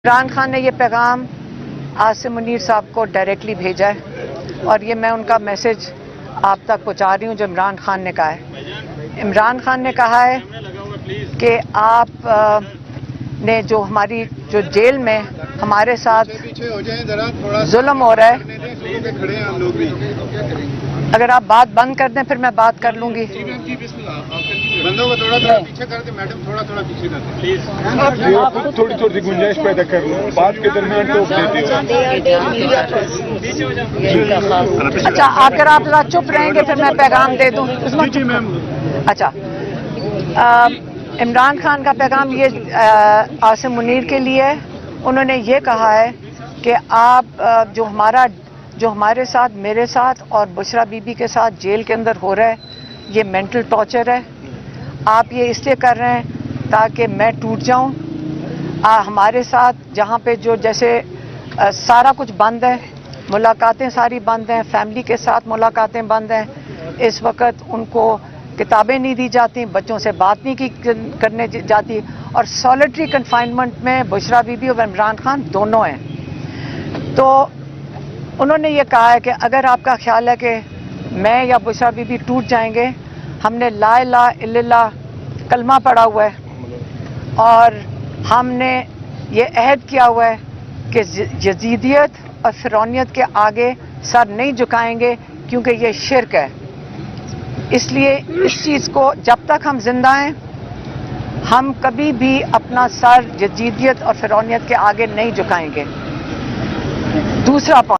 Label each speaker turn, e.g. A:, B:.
A: عمران خان نے یہ پیغام عاصم منیر صاحب کو ڈائریکٹلی بھیجا ہے اور یہ میں ان کا میسج آپ تک پہنچا رہی ہوں جو عمران خان نے کہا ہے۔ عمران خان نے کہا ہے کہ آپ نے جو ہماری جو جیل میں ہمارے ساتھ ظلم ہو رہا ہے، اگر آپ بات بند کر دیں پھر میں بات کر لوں گی۔
B: بندوں کو تھوڑا پیچھے کر دیں، میڈم تھوڑا پیچھے کر دیں پلیز۔ آپ تھوڑی گنجائش پیدا کر لیں، بات کے درمیان ٹوک دیتے ہو۔
A: اچھا اگر آپ ذرا چپ رہیں گے پھر میں پیغام دے دوں۔
B: جی میم۔
A: اچھا عمران خان کا پیغام یہ عاصم منیر کے لیے ہے۔ انہوں نے یہ کہا ہے کہ آپ جو ہمارے ساتھ، میرے ساتھ اور بشرا بی بی کے ساتھ جیل کے اندر ہو رہا ہے، یہ مینٹل ٹارچر ہے۔ آپ یہ اس لیے کر رہے ہیں تاکہ میں ٹوٹ جاؤں۔ ہمارے ساتھ جہاں پہ جو جیسے سارا کچھ بند ہے، ملاقاتیں ساری بند ہیں، فیملی کے ساتھ ملاقاتیں بند ہیں، اس وقت ان کو کتابیں نہیں دی جاتی، بچوں سے بات نہیں کرنے جاتی، اور سالیٹری کنفائنمنٹ میں بشرا بی بی اور عمران خان دونوں ہیں۔ تو انہوں نے یہ کہا ہے کہ اگر آپ کا خیال ہے کہ میں یا بشرا بی بی ٹوٹ جائیں گے، ہم نے لا الہ الا اللہ کلمہ پڑھا ہوا ہے اور ہم نے یہ عہد کیا ہوا ہے کہ یزیدیت اور فرعونیت کے آگے سر نہیں جھکائیں گے کیونکہ یہ شرک ہے۔ اس لیے اس چیز کو جب تک ہم زندہ ہیں ہم کبھی بھی اپنا سر یزیدیت اور فرعونیت کے آگے نہیں جھکائیں گے۔ دوسرا پوائنٹ